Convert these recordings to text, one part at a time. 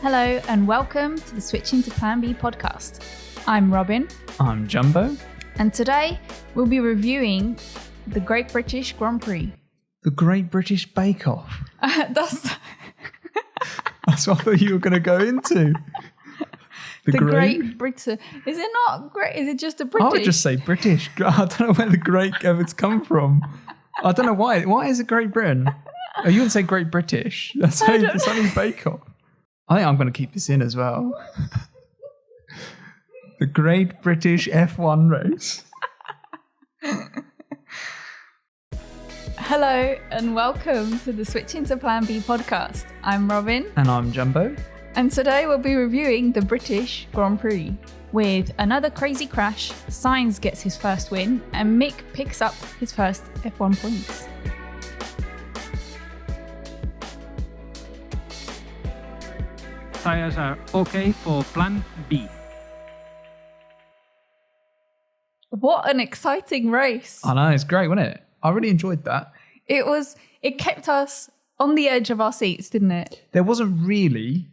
Hello and welcome to the Switching to Plan B podcast. I'm Robin. I'm Jumbo. And today we'll be reviewing the Great British Grand Prix. The Great British Bake Off. That's what I thought you were going to go into. The Great Britain. Is it not great? Is it just a British? I would just say British. I don't know where the Great ever's come from. I don't know why. Why is it Great Britain? Oh, you wouldn't say Great British. That's only Bake Off. I think I'm going to keep this in as well. The Great British F1 race. Hello and welcome to the Switching to Plan B podcast. I'm Robin. And I'm Jumbo. And today we'll be reviewing the British Grand Prix. With another crazy crash, Sainz gets his first win and Mick picks up his first F1 points. Tires are okay for Plan B. What an exciting race. I know, it's great, wasn't it? I really enjoyed that. It kept us on the edge of our seats, didn't it? There wasn't really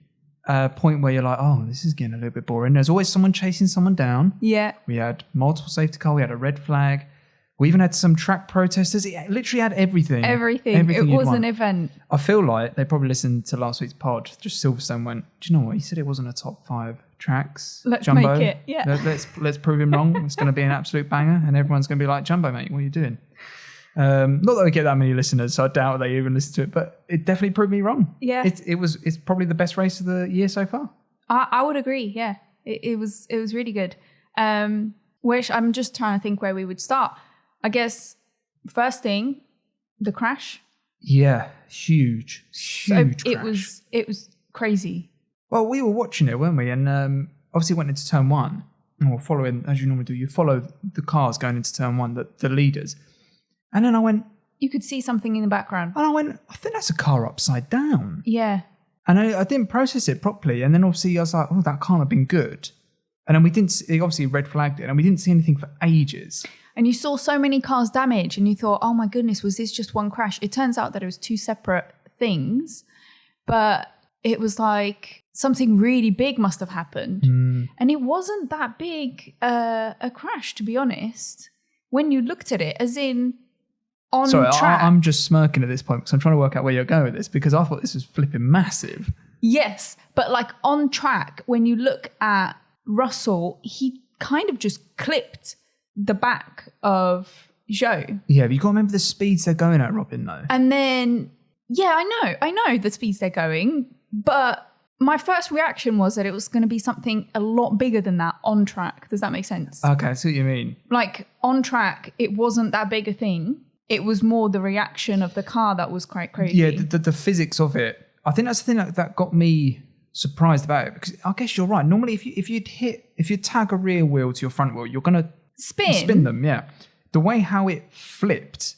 a point where you're like, oh, this is getting a little bit boring. There's always someone chasing someone down. Yeah. We had multiple safety cars. We had a red flag. We even had some track protesters. It literally had everything. Everything. It was an event. I feel like they probably listened to last week's pod. Just Silverstone went, do you know what? He said it wasn't a top 5 tracks. Let's Jumbo. make it. Yeah. Let's prove him wrong. It's going to be an absolute banger. And everyone's going to be like, Jumbo, mate, what are you doing? Not that we get that many listeners, so I doubt they even listen to it. But it definitely proved me wrong. Yeah. It's probably the best race of the year so far. I would agree. Yeah. It was really good. Which I'm just trying to think where we would start. I guess first thing, the crash. Yeah, huge crash. It was crazy. Well, we were watching it, weren't we? And obviously went into turn 1. And we're following, as you normally do, you follow the cars going into turn 1, the leaders. And then I went... You could see something in the background. And I went, I think that's a car upside down. Yeah. And I didn't process it properly. And then obviously I was like, oh, that can't have been good. And then we didn't... It obviously red flagged it. And we didn't see anything for ages. And you saw so many cars damaged and you thought, oh my goodness, was this just one crash? It turns out that it was 2 separate things, but it was like something really big must have happened. And it wasn't that big a crash, to be honest, when you looked at it, as in on track. I'm just smirking at this point because I'm trying to work out where you're going with this because I thought this was flipping massive. Yes, but like on track, when you look at Russell, he kind of just clipped the back of Zhou. Yeah, but you got to remember the speeds they're going at, Robin, though. And then, yeah, I know the speeds they're going, but my first reaction was that it was going to be something a lot bigger than that on track. Does that make sense? Okay, I see what you mean. Like, on track, it wasn't that big a thing. It was more the reaction of the car that was quite crazy. Yeah, the physics of it. I think that's the thing that got me surprised about it, because I guess you're right. Normally, if you tag a rear wheel to your front wheel, you're going to spin them, yeah. The way how it flipped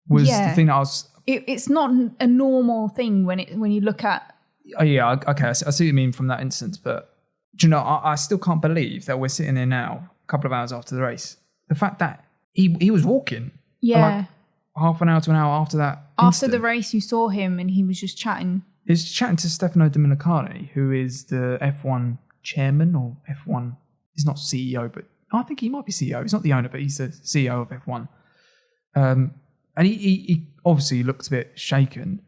was the thing that I was... It's not a normal thing when you look at... Oh, yeah, okay, I see what you mean from that instance, but do you know, I still can't believe that we're sitting here now, a couple of hours after the race. The fact that he was walking. Yeah. Like half an hour to an hour after that After the race, you saw him and he was just chatting. He was chatting to Stefano Dominicali, who is the F1 chairman, or F1... He's not CEO, but... I think he might be CEO. He's not the owner, but he's the CEO of F1. And he obviously looks a bit shaken.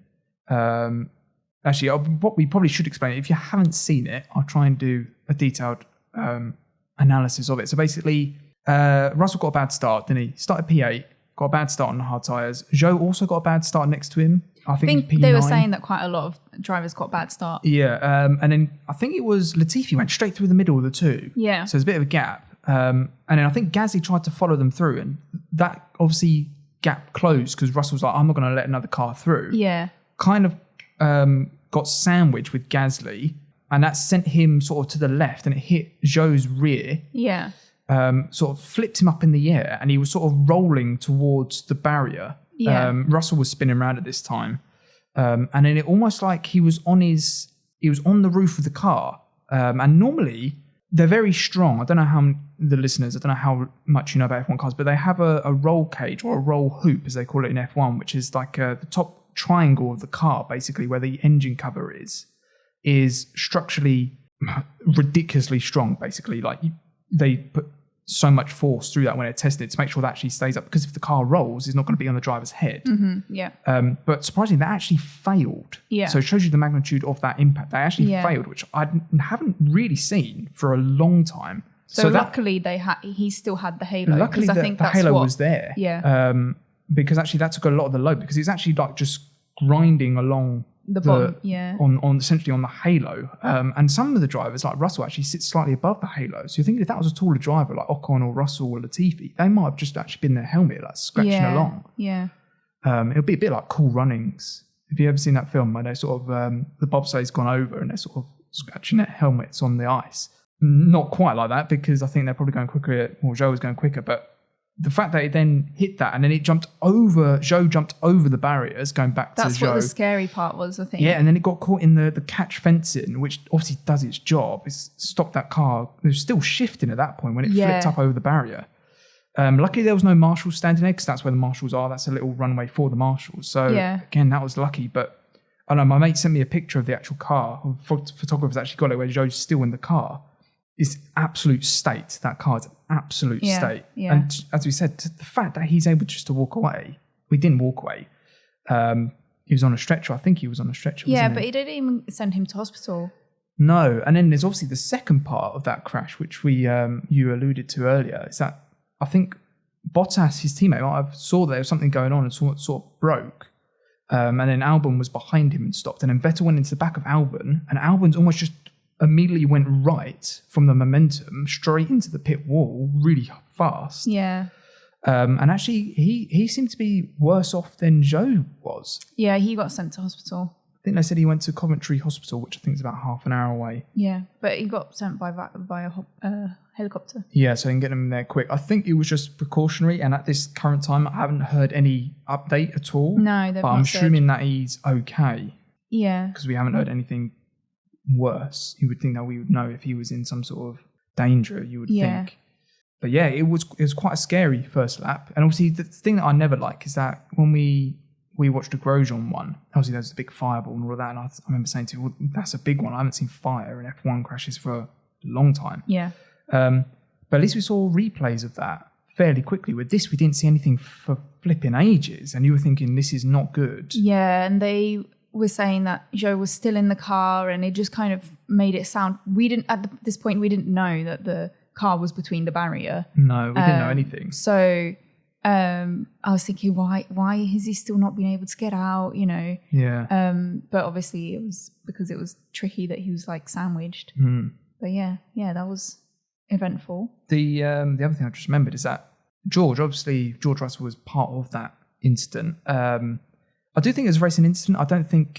Actually, what we probably should explain, if you haven't seen it, I'll try and do a detailed analysis of it. So basically, Russell got a bad start, didn't he? Started P8, got a bad start on the hard tyres. Zhou also got a bad start next to him. I think P9. They were saying that quite a lot of drivers got a bad start. Yeah, and then I think it was Latifi went straight through the middle of the two. Yeah. So there's a bit of a gap. And then I think Gasly tried to follow them through, and that obviously gap closed because Russell was like, I'm not going to let another car through. Yeah. Kind of got sandwiched with Gasly, and that sent him sort of to the left, and it hit Zhou's rear. Yeah. Sort of flipped him up in the air, and he was sort of rolling towards the barrier. Yeah. Russell was spinning around at this time. And then it almost like he was on the roof of the car. And normally they're very strong. I don't know how the listeners, I don't know how much you know about F1 cars, but they have a roll cage or a roll hoop, as they call it in F1, which is like the top triangle of the car, basically, where the engine cover is. is structurally ridiculously strong, basically. Like they put so much force through that when it tested to make sure that actually stays up, because if the car rolls, it's not going to be on the driver's head. But surprisingly, that actually failed. So it shows you the magnitude of that impact. They actually failed, which I haven't really seen for a long time. So luckily he still had the halo. Luckily I think the halo was there. Because actually that took a lot of the load, because it's actually like just grinding along the bottom, on essentially on the halo. And some of the drivers, like Russell, actually sits slightly above the halo. So you're thinking if that was a taller driver like Ocon or Russell or Latifi, they might have just actually been their helmet, like scratching along. It'll be a bit like Cool Runnings. Have you ever seen that film where they sort of the bobsleigh's gone over and they're sort of scratching their helmets on the ice? Not quite like that, because I think they're probably going quicker, or Zhou was going quicker, but the fact that it then hit that and then it Zhou jumped over the barriers going back to Zhou. That's what the scary part was, I think. Yeah, and then it got caught in the catch fencing, which obviously does its job. It's stopped that car. It was still shifting at that point when it flipped up over the barrier. Luckily, there was no marshals standing there, because that's where the marshals are. That's a little runway for the marshals. So, again, that was lucky. But I don't know, my mate sent me a picture of the actual car. Photographers actually got it where Zhou's still in the car. It's absolute state. That car is absolute state. And as we said, the fact that he's able just to walk away, we didn't walk away. He was on a stretcher. I think he was on a stretcher. But he didn't even send him to hospital. No. And then there's obviously the second part of that crash, which you alluded to earlier, is that I think Bottas, his teammate, I saw there was something going on and sort of broke. And then Albon was behind him and stopped. And then Vettel went into the back of Albon, and Albon's almost just immediately went right from the momentum straight into the pit wall really fast. And actually, he seemed to be worse off than Zhou was. Yeah, he got sent to hospital. I think they said he went to Coventry Hospital, which I think is about half an hour away. Yeah, but he got sent by helicopter. Yeah, so he can get him there quick. I think it was just precautionary, and at this current time, I haven't heard any update at all. No, they've but not I'm said. assuming that he's okay. Yeah. Because we haven't heard anything worse. You would think that we would know if he was in some sort of danger, you would think. But yeah, it was quite a scary first lap. And obviously the thing that I never like is that when we watched the Grosjean one, obviously there's a big fireball and all of that, and I remember saying to you, well, that's a big one. I haven't seen fire in F1 crashes for a long time. Yeah. But at least we saw replays of that fairly quickly. With this, we didn't see anything for flipping ages, and you were thinking this is not good. Yeah, and they were saying that Zhou was still in the car, and it just kind of made it sound. We didn't this point. We didn't know that the car was between the barrier. No, we didn't know anything. So I was thinking, why has he still not been able to get out? You know. Yeah. But obviously it was because it was tricky that he was like sandwiched. But yeah, that was eventful. The other thing I just remembered is that George Russell was part of that incident. I do think it was a racing incident. Obviously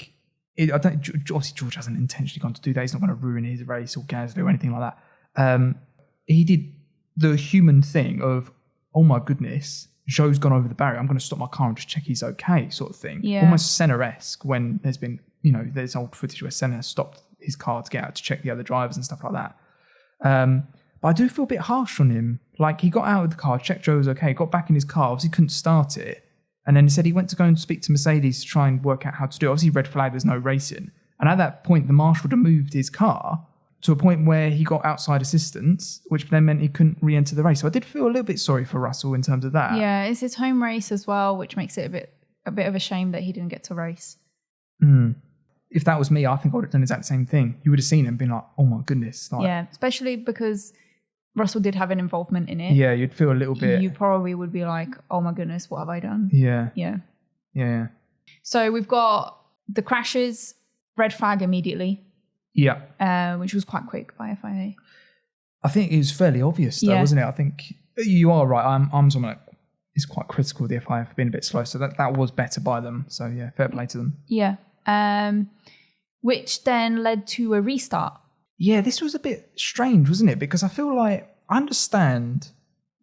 George hasn't intentionally gone to do that. He's not going to ruin his race or Gasly or anything like that. He did the human thing of, oh my goodness, Zhou's gone over the barrier. I'm going to stop my car and just check he's okay, sort of thing. Yeah. Almost Senna-esque, when there's been, there's old footage where Senna stopped his car to get out to check the other drivers and stuff like that. But I do feel a bit harsh on him. Like, he got out of the car, checked Zhou was okay, got back in his car, obviously couldn't start it. And then he said he went to go and speak to Mercedes to try and work out how to do it. Obviously, red flag, there's no racing. And at that point, the marshal had moved his car to a point where he got outside assistance, which then meant he couldn't re-enter the race. So I did feel a little bit sorry for Russell in terms of that. Yeah, it's his home race as well, which makes it a bit of a shame that he didn't get to race. If that was me, I think I would have done the exact same thing. You would have seen him being like, oh my goodness. Like, yeah, especially because Russell did have an involvement in it. Yeah, you'd feel a little bit. You probably would be like, oh my goodness, what have I done? Yeah. Yeah. So we've got the crashes, red flag immediately. Yeah. Which was quite quick by FIA. I think it was fairly obvious though, wasn't it? I think you are right. I'm someone that is quite critical of the FIA for being a bit slow. So that was better by them. So yeah, fair play to them. Yeah. Which then led to a restart. Yeah, this was a bit strange, wasn't it? Because I feel like I understand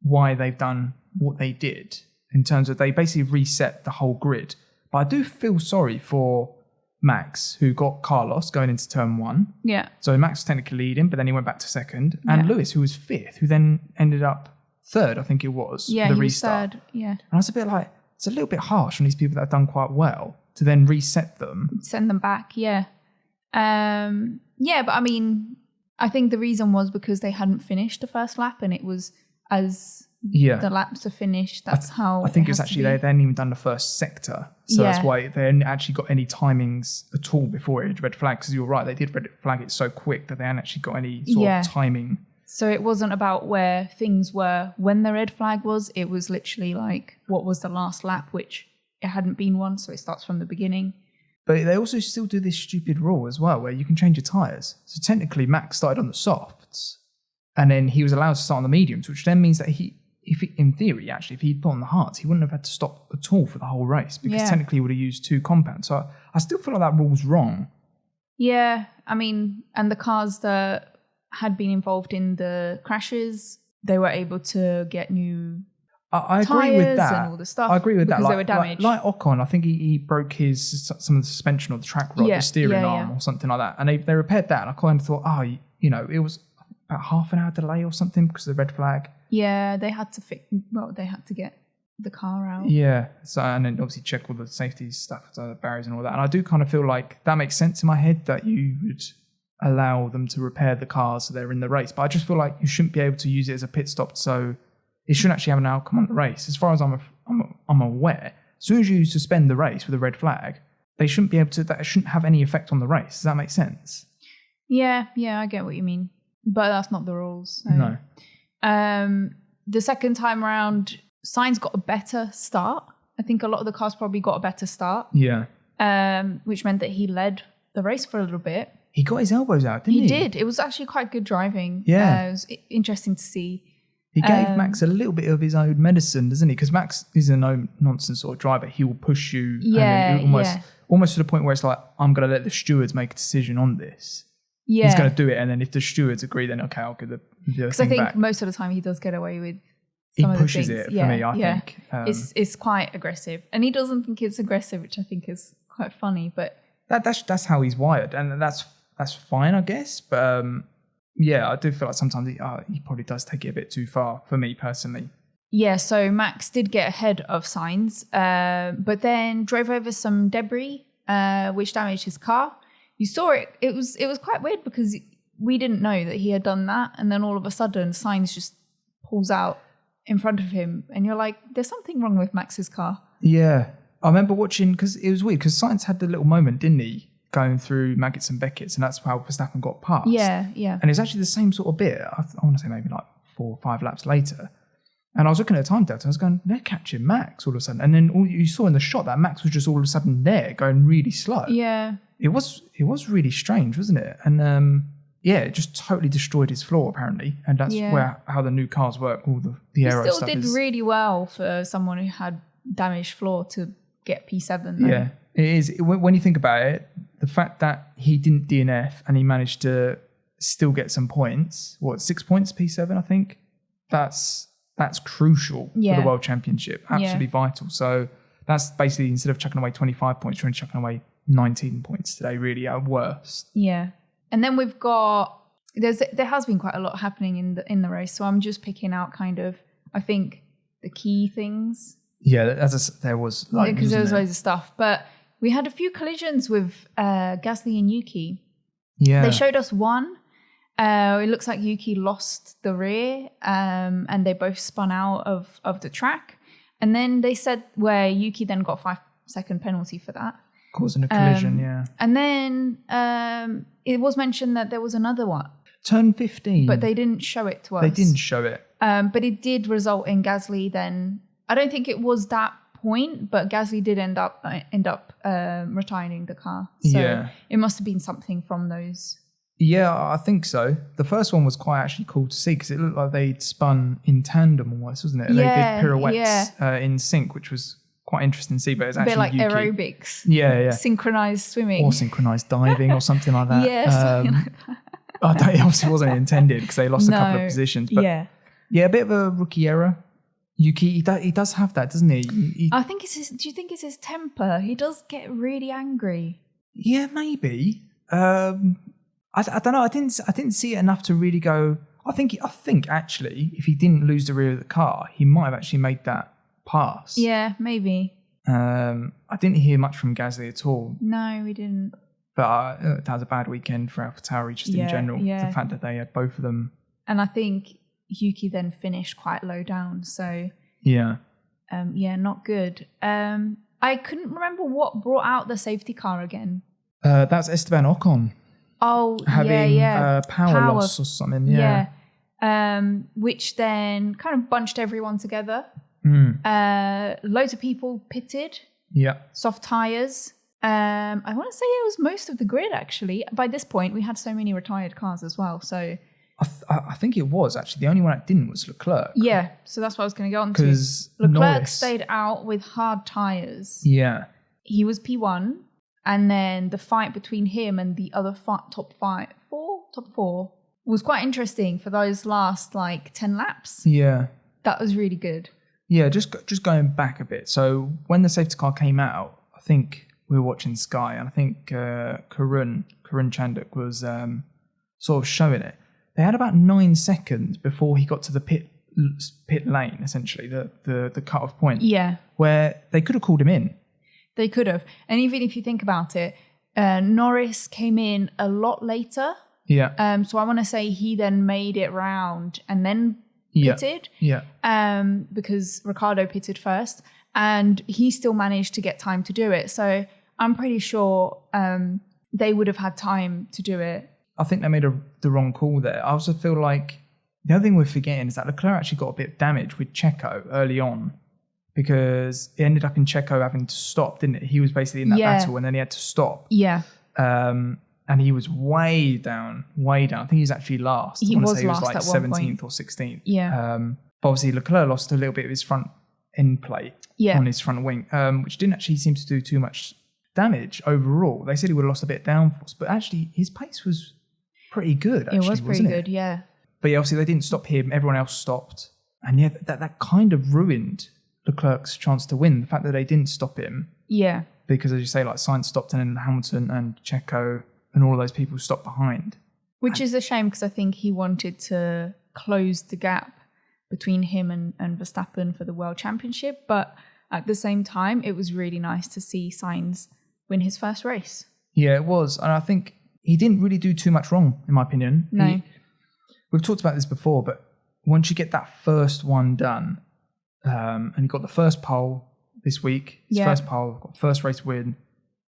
why they've done what they did in terms of they basically reset the whole grid. But I do feel sorry for Max, who got Carlos going into turn 1. Yeah. So Max was technically leading, but then he went back to second. And Lewis, who was 5th, who then ended up 3rd, I think it was. Yeah, the he restart. was 3rd. Yeah. And I was a bit like, it's a little bit harsh on these people that have done quite well to then reset them. Send them back, yeah. Yeah, but I mean, I think the reason was because they hadn't finished the first lap, and it was as the laps are finished. That's how I think it was actually they hadn't even done the first sector, so that's why they hadn't actually got any timings at all before it had red flag. Because you're right, they did red flag it so quick that they hadn't actually got any sort of timing. So it wasn't about where things were when the red flag was. It was literally like what was the last lap, which it hadn't been one, so it starts from the beginning. But they also still do this stupid rule as well, where you can change your tyres. So technically, Max started on the softs, and then he was allowed to start on the mediums, which then means that in theory, actually, if he'd put on the hards, he wouldn't have had to stop at all for the whole race, because technically he would have used 2 compounds. So I still feel like that rule's wrong. Yeah, I mean, and the cars that had been involved in the crashes, they were able to get new I agree with that. And all the stuff. I agree with that. Because they were damaged. Like Ocon, I think he broke some of the suspension or the track rod, the steering arm or something like that. And they repaired that. And I kind of thought, it was about half an hour delay or something because of the red flag. Yeah, they had to they had to get the car out. Yeah. So, and then obviously check all the safety stuff, the barriers and all that. And I do kind of feel like that makes sense in my head that you would allow them to repair the cars so they're in the race. But I just feel like you shouldn't be able to use it as a pit stop, so it shouldn't actually have an outcome on the race. As far as I'm aware, as soon as you suspend the race with a red flag, that shouldn't have any effect on the race. Does that make sense? Yeah, I get what you mean. But that's not the rules. So. No. The second time around, Sainz got a better start. I think a lot of the cars probably got a better start. Yeah. Which meant that he led the race for a little bit. He got his elbows out, didn't he? He did. It was actually quite good driving. Yeah. It was interesting to see. He gave Max a little bit of his own medicine, doesn't he? Because Max is a no-nonsense sort of driver. He will push you almost to the point where it's like, I'm going to let the stewards make a decision on this. Yeah. He's going to do it, and then if the stewards agree, then okay, I'll give the thing back. Because I think most of the time he does get away with some of the things. He pushes it for me, I think. It's quite aggressive. And he doesn't think it's aggressive, which I think is quite funny. But that's how he's wired, and that's fine, I guess. But I do feel like sometimes he probably does take it a bit too far for me personally. Yeah, so Max did get ahead of Sainz, but then drove over some debris, which damaged his car. You saw it. It was quite weird because we didn't know that he had done that, and then all of a sudden Sainz just pulls out in front of him, and you're like, "There's something wrong with Max's car." Yeah, I remember watching because it was weird because Sainz had the little moment, didn't he? Going through Maggots and Beckett's, and that's how Verstappen got past. Yeah. And it's actually the same sort of bit. I want to say maybe like 4 or 5 laps later. And I was looking at the time delta, I was going, they're catching Max all of a sudden. And then all you saw in the shot that Max was just all of a sudden there, going really slow. Yeah. It was really strange, wasn't it? And it just totally destroyed his floor apparently. And that's how the new cars work, all the aero stuff. He still did really well for someone who had damaged floor to get P7 though. Yeah, it is. When you think about it, the fact that he didn't DNF and he managed to still get some points, 6 points, P7, I think, that's crucial for the World Championship. Absolutely vital. So that's basically, instead of chucking away 25 points, you're chucking away 19 points today, really, at worst. Yeah. And then we've got, there has been quite a lot happening in the race. So I'm just picking out kind of, I think, the key things. Yeah, there was. Because there was loads of stuff. But we had a few collisions with Gasly and Yuki. Yeah. They showed us one. It looks like Yuki lost the rear and they both spun out of the track. And then they said where Yuki then got a 5-second penalty for that. Causing a collision, yeah. And then it was mentioned that there was another one. Turn 15. But they didn't show it to us. They didn't show it. But it did result in Gasly then. I don't think it was that point, but Gasly did end up retiring the car. So it must have been something from those. Yeah, I think so. The first one was quite actually cool to see because it looked like they'd spun in tandem almost, wasn't it? Yeah, they did pirouettes in sync, which was quite interesting to see, but it's actually a bit like Yuki. Aerobics. Yeah. Synchronized swimming. Or synchronized diving or something like that. Yeah, something like that. It obviously wasn't intended because they lost a couple of positions. But yeah, a bit of a rookie error. Yuki, he does have that, doesn't he? I think do you think it's his temper? He does get really angry. Yeah, maybe. I don't know. I didn't see it enough to really go. I think actually, if he didn't lose the rear of the car, he might have actually made that pass. Yeah, maybe. I didn't hear much from Gasly at all. No, we didn't. But that was a bad weekend for AlphaTauri just in general. The fact that they had both of them. And I think Yuki then finished quite low down. So, not good. I couldn't remember what brought out the safety car again. That's Esteban Ocon. Oh, having power loss or something. Which then kind of bunched everyone together. Loads of people pitted. Yeah. Soft tyres. I want to say it was most of the grid, actually. By this point, we had so many retired cars as well. So I think it was, actually. The only one that didn't was Leclerc. Yeah, so that's what I was going to go on to. Because Leclerc stayed out with hard tyres. Yeah. He was P1. And then the fight between him and the other top four, was quite interesting for those last 10 laps. Yeah. That was really good. Yeah, just going back a bit. So when the safety car came out, I think we were watching Sky, and I think Karun Chanduk was sort of showing it. They had about 9 seconds before he got to the pit lane, essentially, the cut-off point. Yeah. Where they could have called him in. They could have. And even if you think about it, Norris came in a lot later. Yeah. So I want to say he then made it round and then pitted. Yeah. Because Ricciardo pitted first, and he still managed to get time to do it. So I'm pretty sure they would have had time to do it. I think they made the wrong call there. I also feel like the other thing we're forgetting is that Leclerc actually got a bit of damage with Checo early on, because it ended up in Checo having to stop, didn't it? He was basically in that battle, and then he had to stop. Yeah. And he was way down. I think he was actually last. He was last like at 17th or 16th. Yeah. But obviously Leclerc lost a little bit of his front end plate on his front wing, which didn't actually seem to do too much damage overall. They said he would have lost a bit of downforce, but actually his pace was pretty good. Actually, it was pretty good, yeah. But yeah, obviously they didn't stop him. Everyone else stopped. And yeah, that kind of ruined Leclerc's chance to win. The fact that they didn't stop him. Yeah. Because as you say, Sainz stopped, and then Hamilton and Checo and all of those people stopped behind. Which is a shame, because I think he wanted to close the gap between him and Verstappen for the World Championship. But at the same time, it was really nice to see Sainz win his first race. Yeah, it was. And I think he didn't really do too much wrong, in my opinion. No. We've talked about this before, but once you get that first one done, and he got the first pole this week, his first pole, got first race win,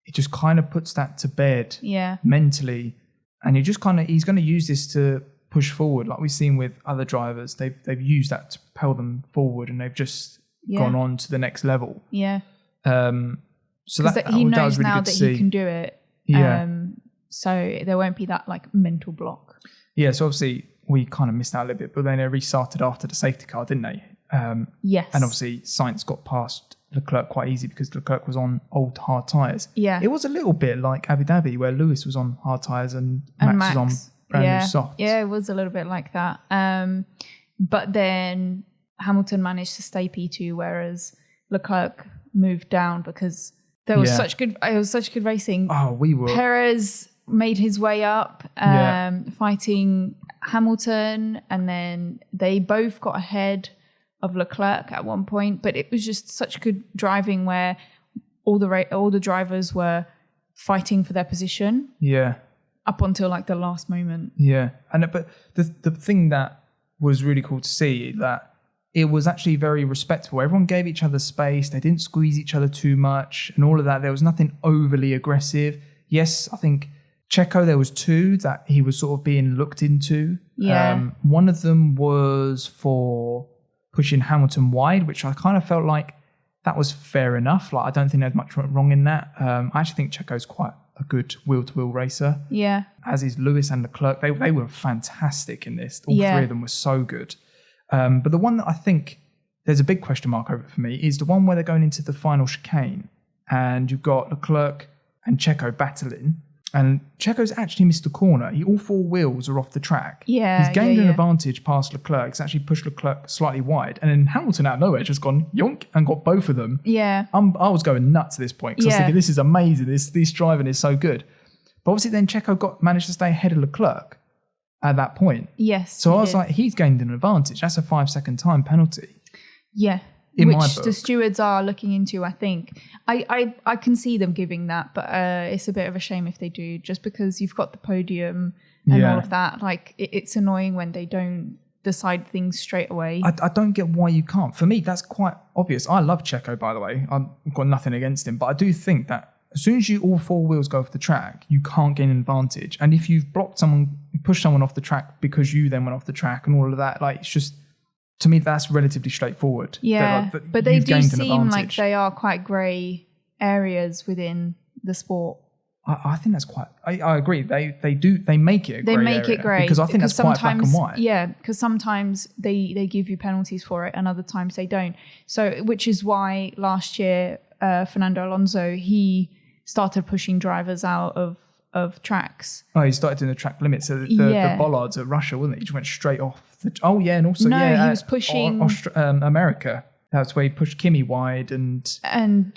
it just kind of puts that to bed mentally. And he's going to use this to push forward, like we've seen with other drivers. They've used that to propel them forward, and they've just gone on to the next level. Yeah. So that he knows really now that he can do it. Yeah. So there won't be that mental block. Yeah. So obviously we kind of missed out a little bit, but then they restarted after the safety car, didn't they? Yes. And obviously Sainz got past Leclerc quite easy because Leclerc was on old hard tyres. Yeah. It was a little bit like Abu Dhabi, where Lewis was on hard tyres and Max was on brand new softs. Yeah, it was a little bit like that. But then Hamilton managed to stay P2, whereas Leclerc moved down because there was such good racing. Oh, we were. Perez made his way up, fighting Hamilton, and then they both got ahead of Leclerc at one point. But it was just such good driving where all the drivers were fighting for their position. Yeah. Up until the last moment. Yeah. But the thing that was really cool to see, that it was actually very respectful. Everyone gave each other space. They didn't squeeze each other too much and all of that. There was nothing overly aggressive. Yes, I think Checo, there was 2 that he was sort of being looked into. Yeah. One of them was for pushing Hamilton wide, which I kind of felt like that was fair enough. I don't think there's much wrong in that. I actually think Checo's quite a good wheel-to-wheel racer. Yeah. As is Lewis and Leclerc. They were fantastic in this. All 3 of them were so good. But the one that I think there's a big question mark over for me is the one where they're going into the final chicane, and you've got Leclerc and Checo battling, and Checo's actually missed the corner. All 4 wheels are off the track. Yeah. He's gained an advantage past Leclerc. It's actually pushed Leclerc slightly wide, and then Hamilton out of nowhere just gone yonk and got both of them. Yeah. I was going nuts at this point because I was thinking, this is amazing. This driving is so good. But obviously then Checo managed to stay ahead of Leclerc at that point. Yes. So I was like, he's gained an advantage. That's a 5-second time penalty. Yeah. In my which book. the stewards are looking into, I think. I can see them giving that, but it's a bit of a shame if they do, just because you've got the podium and all of that. Like, it's annoying when they don't decide things straight away. I don't get why you can't. For me, that's quite obvious. I love Checo, by the way. I've got nothing against him, but I do think that as soon as all four wheels go off the track, you can't gain an advantage. And if you've pushed someone off the track because you then went off the track and all of that, like, it's just, to me, that's relatively straightforward. Yeah, like, but they do seem like advantage. they are quite grey areas within the sport. I think that's quite. I agree. They make it. They make it grey because I think that's quite black and white. Yeah, because sometimes they give you penalties for it, and other times they don't. So, which is why last year Fernando Alonso, he started pushing drivers out of tracks. Oh, he started doing the track limit. So the bollards at Russia, wasn't it? He just went straight off. And also he was pushing America. That's where he pushed Kimi wide and Gio,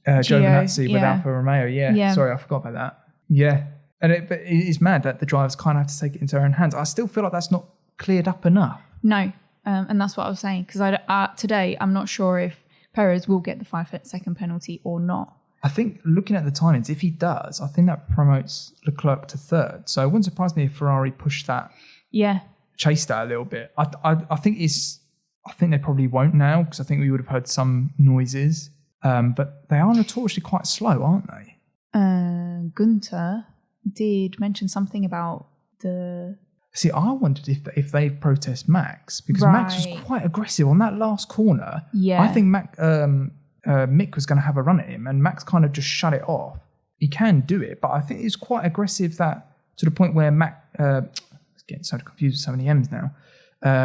Giovinazzi with Alfa Romeo. Yeah, sorry, I forgot about that. Yeah, but it's mad that the drivers kind of have to take it into their own hands. I still feel like that's not cleared up enough. No, and that's what I was saying, because today I'm not sure if Perez will get the 5-second penalty or not. I think looking at the timings, if he does, I think that promotes Leclerc to third. So it wouldn't surprise me if Ferrari pushed that, chased that a little bit. I think they probably won't now, because I think we would have heard some noises. But they are notoriously quite slow, aren't they? Gunter did mention something about the... See, I wondered if they protest Max, because Max was quite aggressive on that last corner. Yeah. I think Mick was going to have a run at him, and Max kind of just shut it off. He can do it, but I think it's quite aggressive, that to the point where it's getting so confused with so many M's now,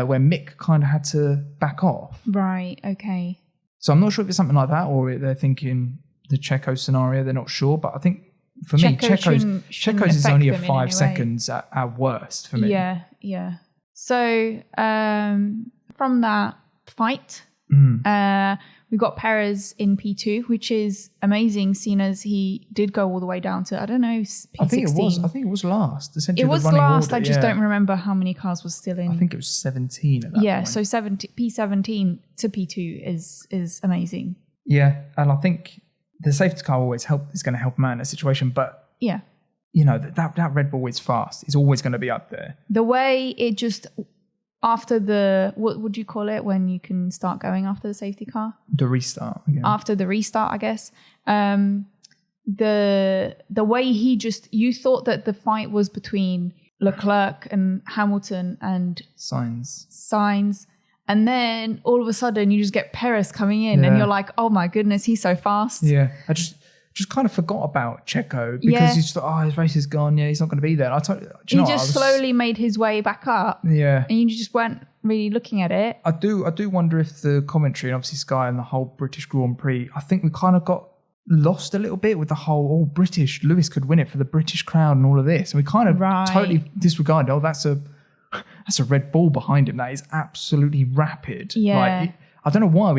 where Mick kind of had to back off. Right, okay. So I'm not sure if it's something like that, or they're thinking the Checo scenario. They're not sure, but I think for me, Checo's is only a 5 seconds at worst for me. Yeah. So from that fight, we got Perez in P2, which is amazing, seeing as he did go all the way down to, I don't know, P16. I think it was last. Essentially, it was last. Order, I just don't remember how many cars was still in. I think it was 17 at that point. So P17 to P2 is amazing. Yeah, and I think the safety car is going to help him out in that situation. But yeah, that Red Bull is fast. It's always going to be up there. The way it just after the what would you call it when you can start going after the safety car? The restart. Again. After the restart, I guess. The way you thought that the fight was between Leclerc and Hamilton and Sainz. And then all of a sudden you just get Perez coming in and you're like, oh my goodness, he's so fast. Yeah. I just kind of forgot about Checo because you just thought, his race is gone. Yeah, he's not going to be there. He just slowly made his way back up. Yeah. And you just weren't really looking at it. I do wonder if the commentary, and obviously Sky and the whole British Grand Prix, I think we kind of got lost a little bit with the whole, British, Lewis could win it for the British crowd and all of this. And we kind of totally disregarded, that's a Red Bull behind him. That is absolutely rapid. Yeah. I don't know why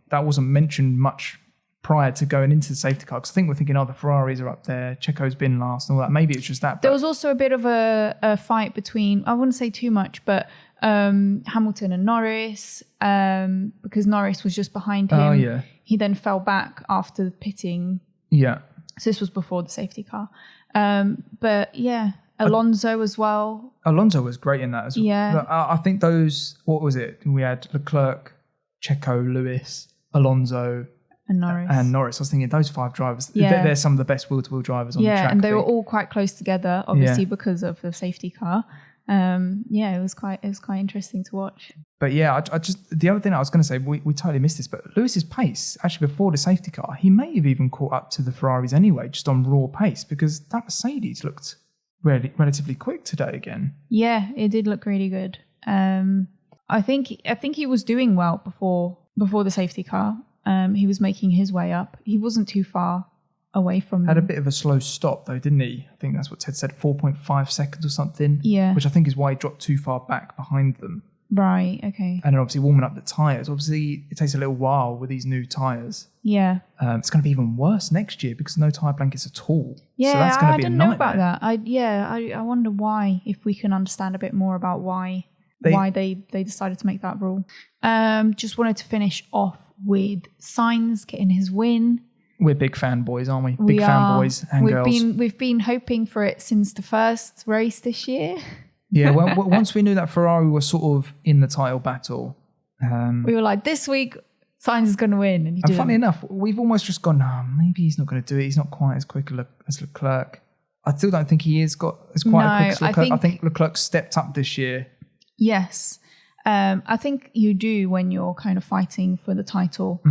that wasn't mentioned much prior to going into the safety car. Because I think we're thinking, the Ferraris are up there. Checo's been last and all that. Maybe it's just that. There was also a bit of a fight between, I wouldn't say too much, but Hamilton and Norris, because Norris was just behind him. Oh, yeah. He then fell back after pitting. Yeah. So this was before the safety car. But yeah, Alonso as well. Alonso was great in that as well. Yeah. I think those, what was it? We had Leclerc, Checo, Lewis, Alonso, and Norris. I was thinking those 5 drivers, they're some of the best wheel-to-wheel drivers on the track. Yeah, and they were all quite close together, obviously because of the safety car. It was quite interesting to watch. But yeah, I just, the other thing I was going to say, we totally missed this, but Lewis's pace, actually before the safety car, he may have even caught up to the Ferraris anyway, just on raw pace, because that Mercedes looked relatively quick today again. Yeah, it did look really good. I think he was doing well before the safety car. He was making his way up. He wasn't too far away from them. Had a bit of a slow stop though, didn't he? I think that's what Ted said, 4.5 seconds or something. Yeah. Which I think is why he dropped too far back behind them. Right, okay. And then obviously warming up the tyres. Obviously it takes a little while with these new tyres. Yeah. It's going to be even worse next year because no tyre blankets at all. Yeah, so that's going to be I didn't know about that. I wonder why, if we can understand a bit more about why why they decided to make that rule. Just wanted to finish off with Sainz getting his win. We're big fanboys, aren't we? Big fanboys and girls. We've been hoping for it since the first race this year. Yeah, well, once we knew that Ferrari were sort of in the title battle, we were like, this week Sainz is going to win, and he didn't. Funny enough, we've almost just gone, maybe he's not going to do it. He's not quite as quick as Leclerc. I still don't think he is quite as quick as Leclerc. I think Leclerc stepped up this year. Yes. I think you do when you're kind of fighting for the title.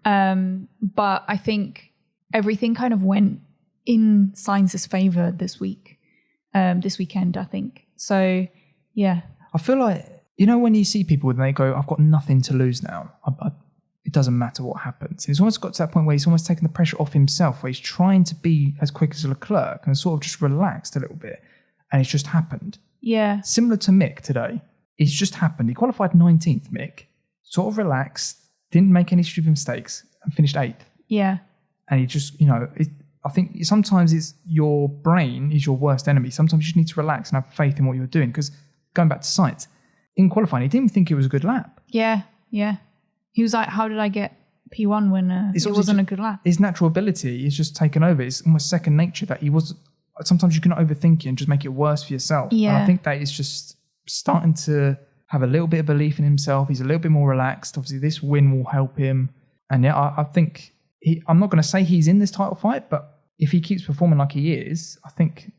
But I think everything kind of went in Sainz's favour this weekend, I think. So, yeah. I feel like, when you see people and they go, I've got nothing to lose now. It doesn't matter what happens. He's almost got to that point where he's almost taken the pressure off himself, where he's trying to be as quick as Leclerc and sort of just relaxed a little bit. And it's just happened. Yeah. Similar to Mick today. It's just happened. He qualified 19th, Mick. Sort of relaxed, didn't make any stupid mistakes, and finished 8th. Yeah. And he just, I think sometimes it's your brain is your worst enemy. Sometimes you just need to relax and have faith in what you're doing. Because going back to Sainz, in qualifying, he didn't think it was a good lap. Yeah. He was like, how did I get P1 when it wasn't a good lap? His natural ability is just taken over. It's almost second nature that he was... Sometimes you can overthink it and just make it worse for yourself. Yeah. And I think that is just starting to have a little bit of belief in himself. He's a little bit more relaxed. Obviously, this win will help him. And yeah, I think... I'm not going to say he's in this title fight, but if he keeps performing like he is, I think,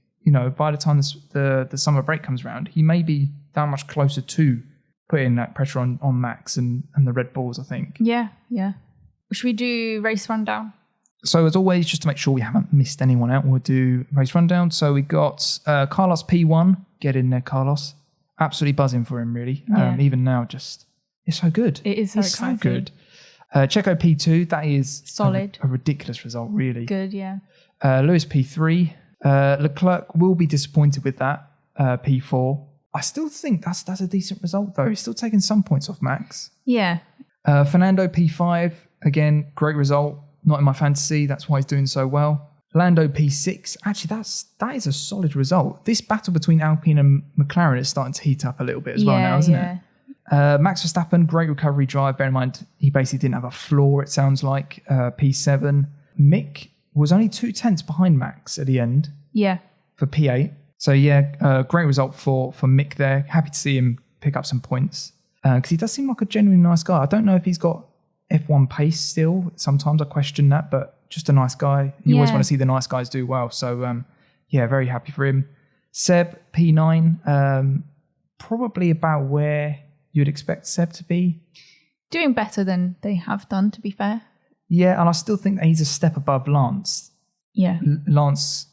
by the time the summer break comes around, he may be that much closer to putting that pressure on Max and the Red Bulls, I think. Yeah. Should we do race rundown? So as always, just to make sure we haven't missed anyone out, we'll do race rundown. So we got Carlos P1. Get in there, Carlos. Absolutely buzzing for him, really. Yeah. Even now, just it's so good. It is so exciting. So good. Checo P2. That is solid. A ridiculous result, really. Good, yeah. Lewis P3. Leclerc will be disappointed with that. P4. I still think that's a decent result, though. He's still taking some points off Max. Yeah. Fernando P5. Again, great result. Not in my fantasy. That's why he's doing so well. Lando P6. Actually, that is a solid result. This battle between Alpine and McLaren is starting to heat up a little bit as well now, isn't it? Max Verstappen, great recovery drive. Bear in mind, he basically didn't have a flaw, it sounds like. P7. Mick was only 2/10 behind Max at the end. Yeah. For P8. So, yeah, great result for Mick there. Happy to see him pick up some points. Because he does seem like a genuinely nice guy. I don't know if he's got F1 pace still. Sometimes I question that, but just a nice guy. You always want to see the nice guys do well. So, yeah, very happy for him. Seb, P9. Probably about where you'd expect Seb to be. Doing better than they have done, to be fair. Yeah, and I still think that he's a step above Lance. Yeah. Lance...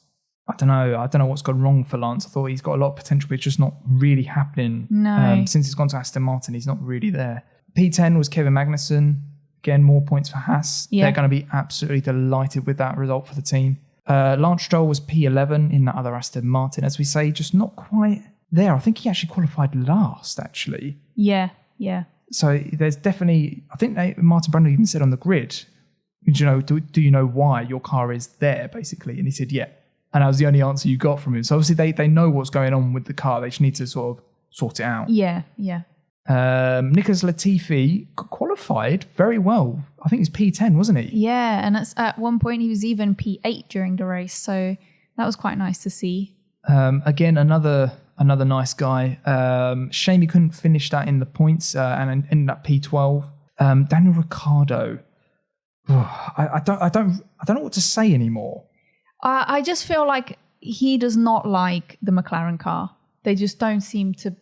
I don't know what's gone wrong for Lance. I thought he's got a lot of potential, but it's just not really happening. No. Since he's gone to Aston Martin, he's not really there. P10 was Kevin Magnussen. Again, more points for Haas. Yeah. They're going to be absolutely delighted with that result for the team. Lance Stroll was P11 in that other Aston Martin. As we say, just not quite there. I think he actually qualified last, actually. Yeah. So there's definitely... I think Martin Brundle even said on the grid, do you know why your car is there, basically? And he said, yeah. And that was the only answer you got from him. So obviously they know what's going on with the car. They just need to sort of sort it out. Yeah. Nicholas Latifi qualified very well. I think he's P10, wasn't he? Yeah, and at one point he was even P8 during the race. So that was quite nice to see. Again, another nice guy. Shame he couldn't finish that in the points and ended up P12. Daniel Ricciardo. I don't know what to say anymore. I just feel like he does not like the McLaren car. They just don't seem to...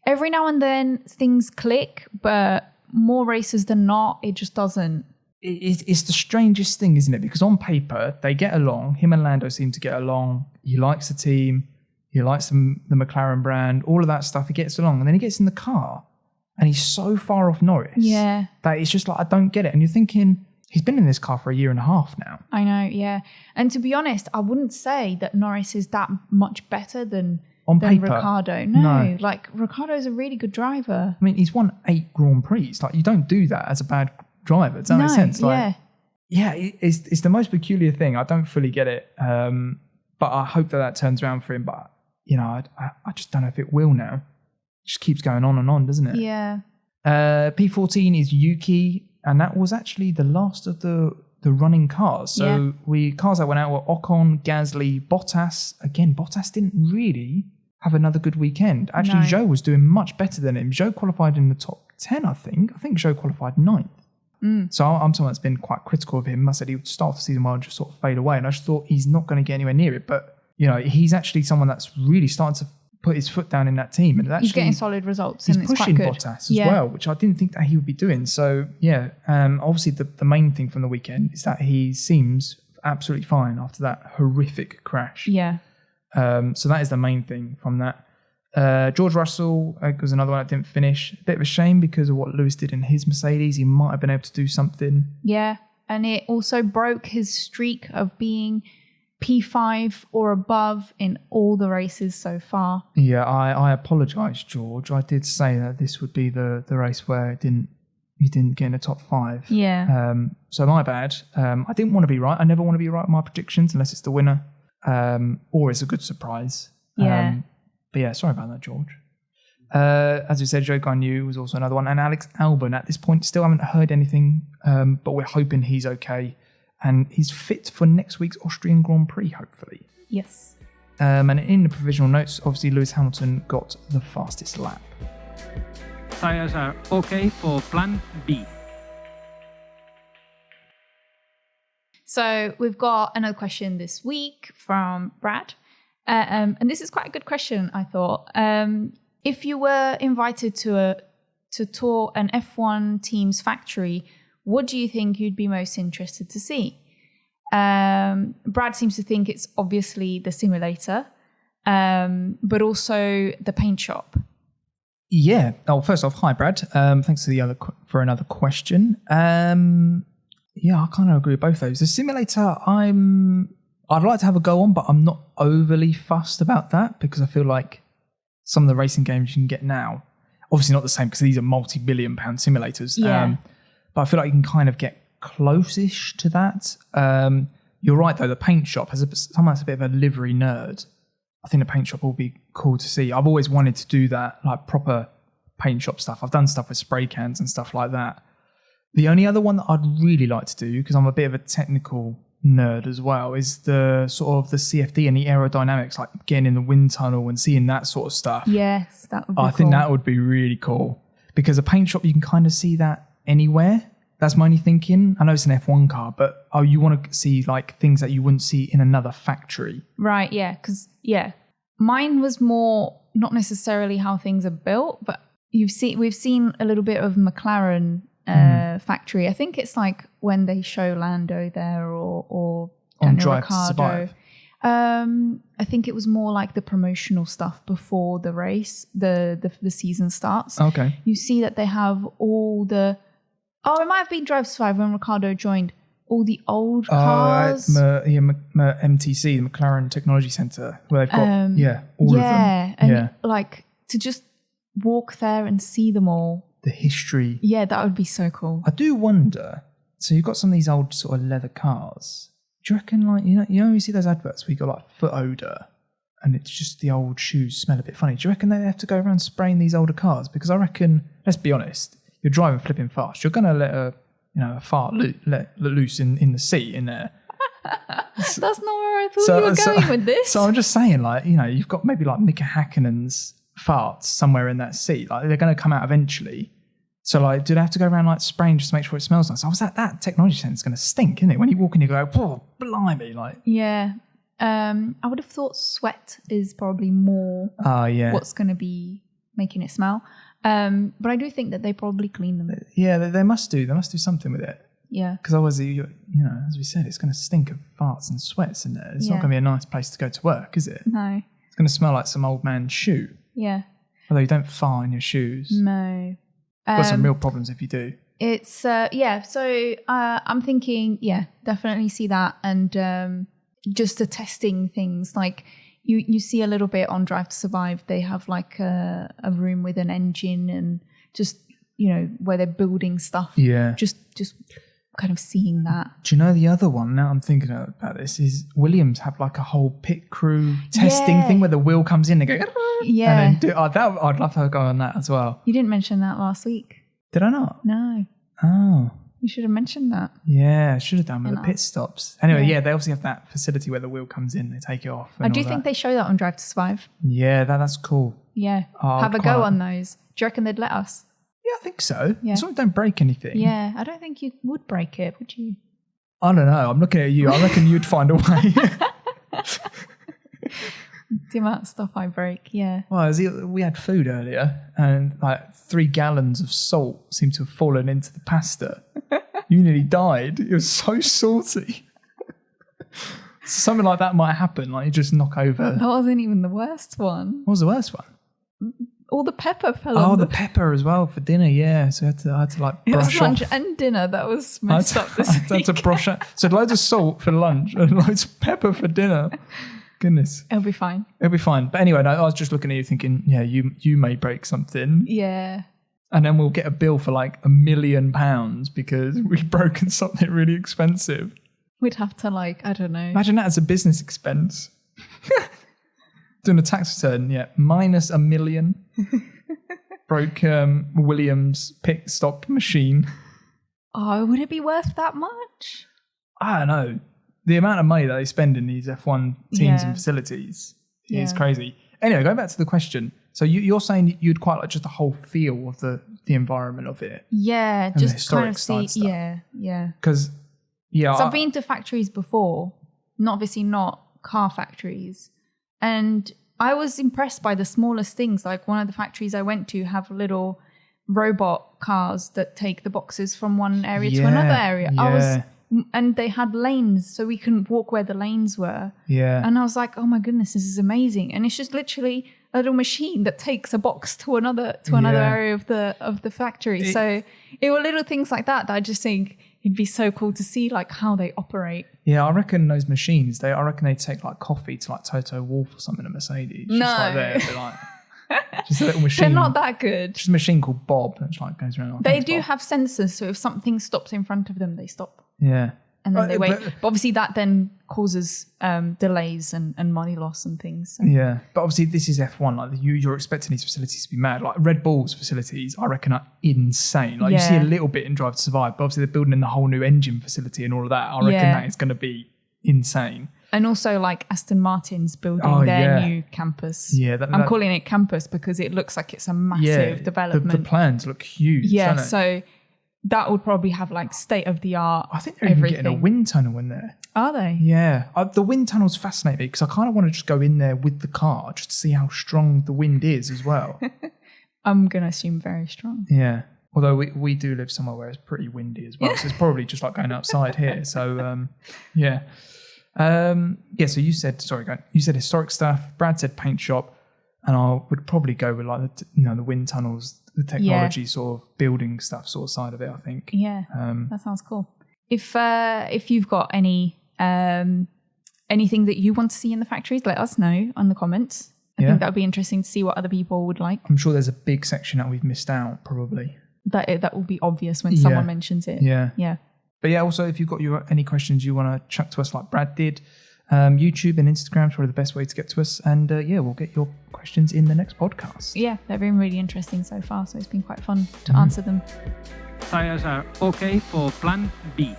Every now and then things click, but more races than not, it just doesn't. It's the strangest thing, isn't it? Because on paper, they get along. Him and Lando seem to get along. He likes the team. He likes the McLaren brand. All of that stuff, he gets along. And then he gets in the car, and he's so far off Norris. Yeah. That it's just like, I don't get it. And you're thinking... He's been in this car for 1.5 years now. I know, yeah. And to be honest, I wouldn't say that Norris is that much better than Ricciardo. No, like Ricciardo's a really good driver. I mean, he's won 8 Grand Prix. Like, you don't do that as a bad driver. Does that make sense? Like, yeah, it's the most peculiar thing. I don't fully get it. But I hope that turns around for him. But, I just don't know if it will now. just keeps going on and on, doesn't it? Yeah. P14 is Yuki, and that was actually the last of the running cars. So cars that went out were Ocon, Gasly, Bottas. Again, Bottas didn't really have another good weekend. Actually, Zhou was doing much better than him. Zhou qualified in the top 10, I think. I think Zhou qualified 9th. So I'm someone that's been quite critical of him. I said he would start the season well and just sort of fade away. And I just thought he's not going to get anywhere near it. But, he's actually someone that's really starting to put his foot down in that team. And actually, he's getting solid results. He's and it's pushing quite good. Bottas as well, which I didn't think that he would be doing. So, obviously the main thing from the weekend is that he seems absolutely fine after that horrific crash. Yeah. So that is the main thing from that. George Russell was another one that didn't finish. A bit of a shame because of what Lewis did in his Mercedes. He might have been able to do something. Yeah, and it also broke his streak of being P5 or above in all the races so far. Yeah, I apologise, George. I did say that this would be the race where he didn't get in the top 5. Yeah. So my bad. I didn't want to be right. I never want to be right with my predictions unless it's the winner or it's a good surprise. Yeah. But yeah, sorry about that, George. As we said, Zhou Guanyu was also another one. And Alex Albon, at this point, still haven't heard anything, but we're hoping he's okay. And he's fit for next week's Austrian Grand Prix, hopefully. Yes. And in the provisional notes, obviously, Lewis Hamilton got the fastest lap. Tires are okay for plan B. So we've got another question this week from Brad. And this is quite a good question, I thought. If you were invited to tour an F1 team's factory, what do you think you'd be most interested to see? Brad seems to think it's obviously the simulator, but also the paint shop. Yeah. Oh, first off, hi, Brad. Thanks for another question. Yeah, I kind of agree with both those. The simulator, I'd like to have a go on, but I'm not overly fussed about that because I feel like some of the racing games you can get now, obviously not the same because these are multi-billion pound simulators. Yeah. But I feel like you can kind of get close-ish to that. You're right, though. The paint shop has someone that's a bit of a livery nerd. I think the paint shop will be cool to see. I've always wanted to do that, like proper paint shop stuff. I've done stuff with spray cans and stuff like that. The only other one that I'd really like to do, because I'm a bit of a technical nerd as well, is the sort of the CFD and the aerodynamics, like getting in the wind tunnel and seeing that sort of stuff. Yes, that would be cool. I think that would be really cool because a paint shop, you can kind of see that anywhere. That's my only thinking. I know it's an F1 car, but you want to see like things that you wouldn't see in another factory. Right, yeah, because mine was more not necessarily how things are built, but we've seen a little bit of McLaren factory. I think it's like when they show Lando there or on Daniel Drive Ricciardo. to Survive. I think it was more like the promotional stuff before the race, the season starts. Okay. You see that they have all the... Oh, it might have been Drive to Survive when Ricciardo joined. All the old cars. MTC, the McLaren Technology Centre, where they've got, all of them. Yeah, and like to just walk there and see them all. The history. Yeah, that would be so cool. I do wonder, so you've got some of these old sort of leather cars. Do you reckon, like, you see those adverts where you got like foot odour and it's just the old shoes smell a bit funny? Do you reckon they have to go around spraying these older cars? Because I reckon, let's be honest, you're driving flipping fast. You're going to let a fart let loose in the seat in there. That's not where I thought you were going with this. So I'm just saying, like, you've got maybe like Mika Hakkinen's farts somewhere in that seat. Like, they're going to come out eventually. So, like, do they have to go around like spraying just to make sure it smells nice? I was that technology centre's going to stink, isn't it? When you walk in, you go, oh, blimey, like. Yeah. I would have thought sweat is probably more what's going to be making it smell. But I do think that they probably clean them. Yeah, they must do. They must do something with it. Yeah. Because otherwise, as we said, it's going to stink of farts and sweats in there. It's not going to be a nice place to go to work, is it? No. It's going to smell like some old man's shoe. Yeah. Although you don't fart in your shoes. No. Got some real problems if you do. It's, so I'm thinking, definitely see that. And just the testing things, like you see a little bit on Drive to Survive, they have like a room with an engine and just, where they're building stuff. Yeah. Just kind of seeing that. Do you know the other one? Now I'm thinking about this. Is Williams have like a whole pit crew testing thing where the wheel comes in and go, yeah. And then I'd love to go on that as well. You didn't mention that last week. Did I not? No. Oh. You should have mentioned that. Yeah, I should have done with the pit stops. Anyway, they obviously have that facility where the wheel comes in, they take it off. I do think they show that on Drive to Survive. Yeah, that's cool. Yeah. Have a go on those. Do you reckon they'd let us? Yeah, I think so. Yeah. As long as don't break anything. Yeah, I don't think you would break it, would you? I don't know. I'm looking at you. I reckon you'd find a way. The amount of stuff I break, yeah. Well, we had food earlier and like 3 gallons of salt seemed to have fallen into the pasta. You nearly died. It was so salty. Something like that might happen. Like you just knock over. That wasn't even the worst one. What was the worst one? All the pepper fell on. Oh, the pepper as well for dinner. Yeah, so I had to like brush off. It was lunch and dinner that was messed up this week. I had to brush out. So loads of salt for lunch and loads of pepper for dinner. Goodness. It'll be fine. It'll be fine. But anyway, I was just looking at you thinking, yeah, you may break something. Yeah. And then we'll get a bill for like £1 million because we've broken something really expensive. We'd have to I don't know. Imagine that as a business expense. Doing a tax return, minus £1 million. Broke Williams pit stop machine. Oh, would it be worth that much? I don't know. The amount of money that they spend in these F1 teams and facilities is crazy. Anyway, going back to the question. So you're saying you'd quite like just the whole feel of the environment of it. Yeah, just kind of see. Yeah. Because, so I've been to factories before, obviously not car factories. And I was impressed by the smallest things. Like one of the factories I went to have little robot cars that take the boxes from one area to another area. Yeah. And they had lanes, so we couldn't walk where the lanes were. Yeah. And I was like, oh my goodness, this is amazing. And it's just literally a little machine that takes a box to another area of the factory. So it were little things like that I just think it'd be so cool to see like how they operate. Yeah, I reckon those machines, I reckon they take like coffee to like Toto Wolff or something, a Mercedes. No. Just like there, like just a little machine. They're not that good. Just a machine called Bob that like goes around. They do have sensors, so if something stops in front of them, they stop. Yeah. And then they wait. But obviously that then causes delays and money loss and things. So. Yeah. But obviously this is F1. Like you're expecting these facilities to be mad. Like Red Bull's facilities, I reckon, are insane. Like you see a little bit in Drive to Survive, but obviously they're building in the whole new engine facility and all of that. I reckon that is going to be insane. And also like Aston Martin's building their new campus. Yeah. I'm calling it campus because it looks like it's a massive development. The plans look huge. Yeah. Don't they? So that would probably have like state of the art. I think they're even getting a wind tunnel in there. Are they? Yeah. The wind tunnels fascinate me because I kind of want to just go in there with the car just to see how strong the wind is as well. I'm going to assume very strong. Yeah. Although we do live somewhere where it's pretty windy as well. So it's probably just like going outside here. So, yeah. So you said historic stuff. Brad said paint shop. And I would probably go with like the wind tunnels, the technology sort of building stuff sort of side of it, I think. Yeah, that sounds cool. If you've got anything that you want to see in the factories, let us know on the comments. I think that would be interesting to see what other people would like. I'm sure there's a big section that we've missed out, probably. That will be obvious when someone mentions it. Yeah. Yeah. But yeah, also if you've got any questions you want to chuck to us like Brad did, YouTube and Instagram is probably the best way to get to us. And we'll get your questions in the next podcast. Yeah, they've been really interesting so far. So it's been quite fun to answer them. Tires are okay for plan B.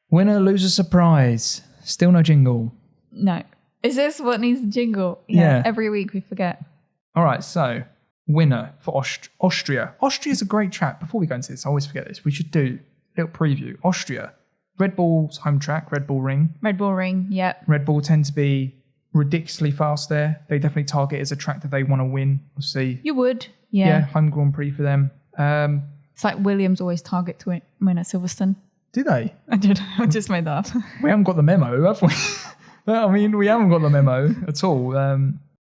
Winner, loser, surprise. Still no jingle. No. Is this what needs a jingle? Yeah. Every week we forget. All right, so winner for Austria. Austria's a great track. Before we go into this, I always forget this. We should do a little preview. Austria. Red Bull's home track, Red Bull Ring. Red Bull Ring, yeah. Red Bull tend to be ridiculously fast there. They definitely target as a track that they want to win. We'll see. You would, yeah. Yeah, home Grand Prix for them. It's like Williams always target to win at Silverstone. Do they? I did. I just made that up. We haven't got the memo, have we? I mean, we haven't got the memo at all.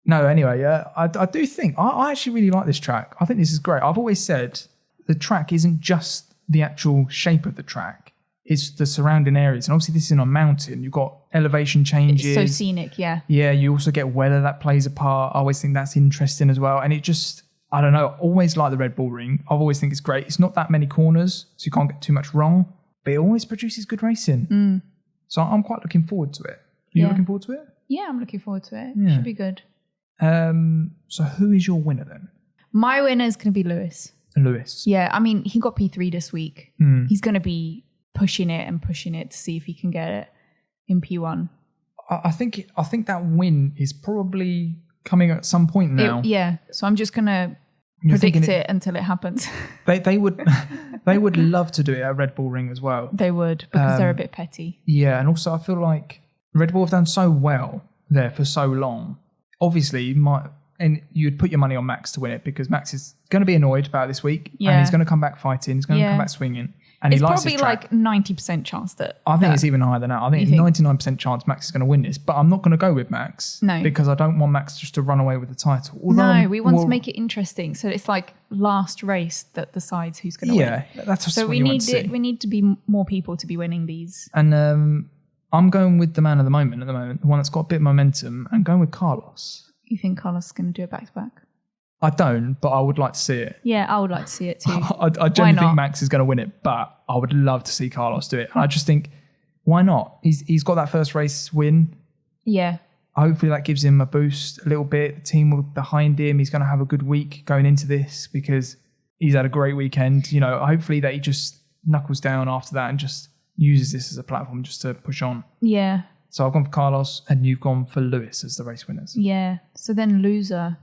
No, anyway, I do think, I actually really like this track. I think this is great. I've always said the track isn't just the actual shape of the track. It's the surrounding areas. And obviously this is in a mountain. You've got elevation changes. It's so scenic, yeah. Yeah, you also get weather that plays a part. I always think that's interesting as well. And it just, I don't know, always like the Red Bull Ring. I always think it's great. It's not that many corners, so you can't get too much wrong, but it always produces good racing. So I'm quite looking forward to it. Are you looking forward to it? Yeah, I'm looking forward to it. Yeah. Should be good. So who is your winner then? My winner is going to be Lewis. Lewis. Yeah, I mean, he got P3 this week. He's going to be pushing it to see if he can get it in P1. I think that win is probably coming at some point now. So I'm just going to predict it until it happens. They would love to do it at Red Bull Ring as well. They would, because they're a bit petty. Yeah, and also I feel like Red Bull have done so well there for so long. Obviously, you'd put your money on Max to win it because Max is going to be annoyed about it this week, and he's going to come back fighting. He's going to come back swinging, and it's he likes probably his track. like 90% chance that. I think it's even higher than that. I think it's 99% chance Max is going to win this, but I'm not going to go with Max. No, because I don't want Max just to run away with the title. Although, we want to make it interesting, so it's like last race that decides who's going to win. Yeah, that's so what we you need want to see. We need to be more people to be winning these. And I'm going with the man of the moment, the one that's got a bit of momentum, and going with Carlos. You think Carlos is going to do it back to back? I don't, but I would like to see it. Yeah, I would like to see it too. I genuinely think Max is going to win it, but I would love to see Carlos do it. I just think, why not? He's got that first race win. Yeah. Hopefully that gives him a boost a little bit. The team will be behind him. He's going to have a good week going into this because he's had a great weekend. You know, hopefully that he just knuckles down after that and just uses this as a platform just to push on. Yeah. So I've gone for Carlos and you've gone for Lewis as the race winners. Yeah. So then loser.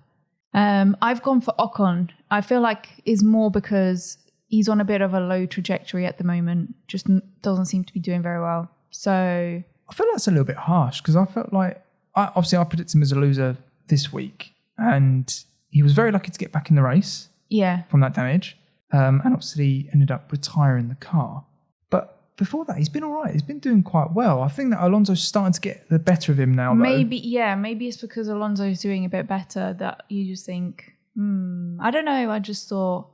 I've gone for Ocon. I feel like is more because he's on a bit of a low trajectory at the moment. Just doesn't seem to be doing very well. So I feel that's a little bit harsh because I felt like I predicted him as a loser this week, and he was very lucky to get back in the race. Yeah. From that damage, and obviously he ended up retiring the car. But before that, he's been all right. He's been doing quite well. I think that Alonso's starting to get the better of him now. Maybe it's because Alonso's doing a bit better that you just think, I don't know. I just thought.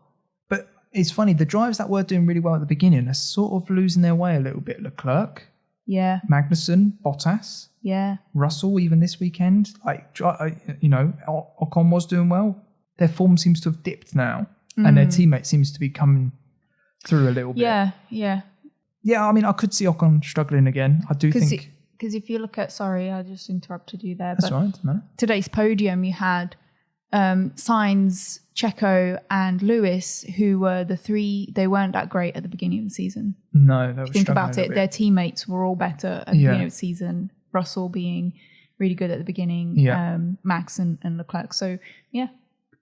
But it's funny, the drivers that were doing really well at the beginning are sort of losing their way a little bit. Leclerc. Yeah. Magnussen, Bottas. Yeah. Russell, even this weekend. Ocon was doing well. Their form seems to have dipped now, and their teammate seems to be coming through a little bit. Yeah, yeah. Yeah, I mean, I could see Ocon struggling again. I do think... Because if you look at... Sorry, I just interrupted you there. That's all right, doesn't matter. Today's podium, you had Sainz, Checo and Lewis, who were the three... They weren't that great at the beginning of the season. No, they were think about it, their teammates were all better at the beginning of the season. Russell being really good at the beginning, Max and Leclerc. So, yeah.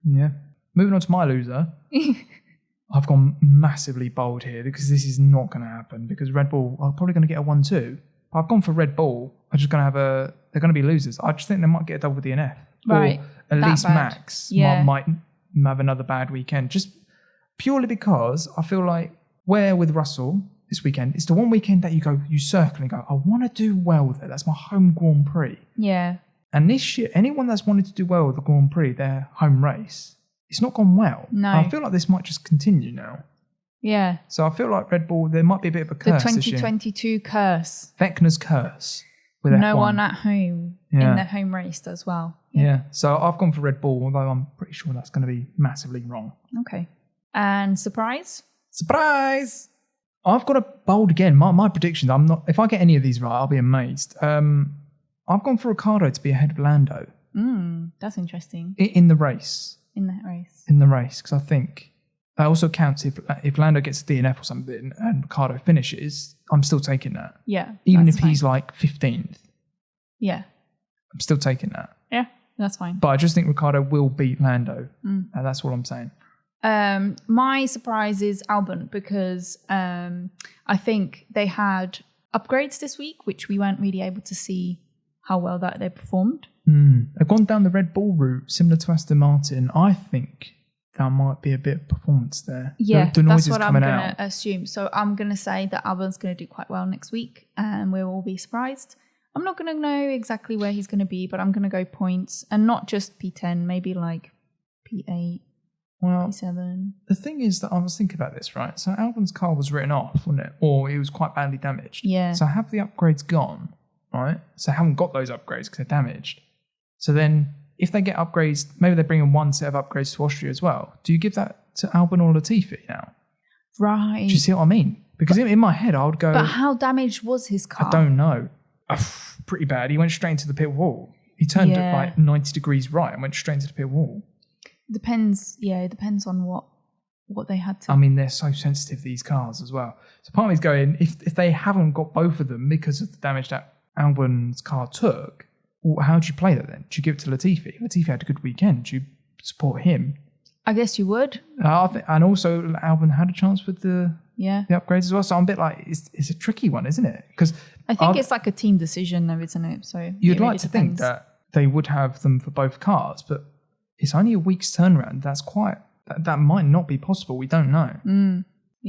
Yeah. Moving on to my loser. I've gone massively bold here because this is not going to happen because Red Bull are probably going to get a 1-2. But I've gone for Red Bull. I'm just going to have they're going to be losers. I just think they might get a double DNF. Right. Or at least bad. Max might have another bad weekend. Just purely because I feel like where with Russell this weekend, it's the one weekend that you circle and go, I want to do well there. That's my home Grand Prix. Yeah. And this year, anyone that's wanted to do well with the Grand Prix, their home race, it's not gone well. No. I feel like this might just continue now. Yeah. So I feel like Red Bull, there might be a bit of a curse The 2022 curse. Vecna's curse. With no F1. one at home in their home race does well. Yeah. So I've gone for Red Bull, although I'm pretty sure that's going to be massively wrong. Okay. And surprise? Surprise! I've got a bold again. My predictions, if I get any of these right, I'll be amazed. I've gone for Ricciardo to be ahead of Lando. That's interesting. In the race. In that race. In the race, because I think that also counts if Lando gets a DNF or something and Ricciardo finishes, I'm still taking that. Yeah. Even if he's like 15th. Yeah. I'm still taking that. Yeah, that's fine. But I just think Ricciardo will beat Lando. That's all I'm saying. My surprise is Albon because I think they had upgrades this week, which we weren't really able to see how well that they performed. They've gone down the Red Bull route, similar to Aston Martin. I think there might be a bit of performance there. Yeah, the noise that's what is I'm coming going out. to assume. So I'm going to say that Albon's going to do quite well next week and we'll all be surprised. I'm not going to know exactly where he's going to be, but I'm going to go points and not just P10, maybe like P8, P7. The thing is that I was thinking about this, right? So Albon's car was written off, wasn't it? Or it was quite badly damaged. Yeah. So have the upgrades gone, right? So I haven't got those upgrades because they're damaged. So then if they get upgrades, maybe they're bringing one set of upgrades to Austria as well. Do you give that to Albon or Latifi now? Right. Do you see what I mean? Because in my head, I would go... But how damaged was his car? I don't know. Pretty bad. He went straight into the pit wall. He turned it like 90 degrees right and went straight into the pit wall. Depends. Yeah, it depends on what they had to... I mean, they're so sensitive, these cars, as well. So part of me is going, if they haven't got both of them because of the damage that Albon's car took, well, how do you play that then? Do you give it to Latifi? Latifi had a good weekend. Do you support him? I guess you would. And also, Albon had a chance with the upgrades as well. So I'm a bit like, it's a tricky one, isn't it? Because I think it's like a team decision, though, isn't it? So you'd like to think that they would have them for both cars, but it's only a week's turnaround. That might not be possible. We don't know.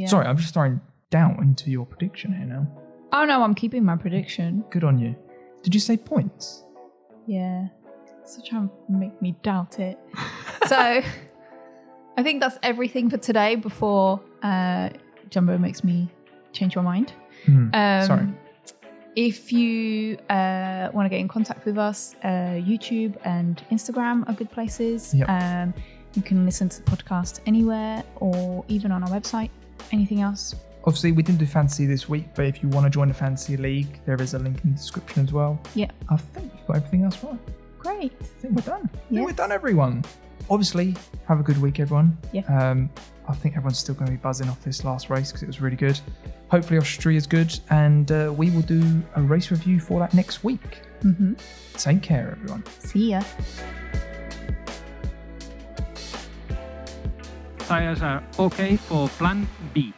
Sorry, I'm just throwing doubt into your prediction here now. Oh no, I'm keeping my prediction. Good on you. Did you say points? Yeah. So trying to make me doubt it. So I think that's everything for today before Jumbo makes me change my mind. Sorry. If you want to get in contact with us, YouTube and Instagram are good places. Yep. You can listen to the podcast anywhere or even on our website. Anything else? Obviously, we didn't do fantasy this week, but if you want to join the fantasy league, there is a link in the description as well. Yeah. I think we've got everything else right. Great. I think we're done. Yes. I think we're done, everyone. Obviously, have a good week, everyone. Yeah. I think everyone's still going to be buzzing off this last race because it was really good. Hopefully, Austria's good, and we will do a race review for that next week. Mm-hmm. Take care, everyone. See ya. Tires are okay for plan B.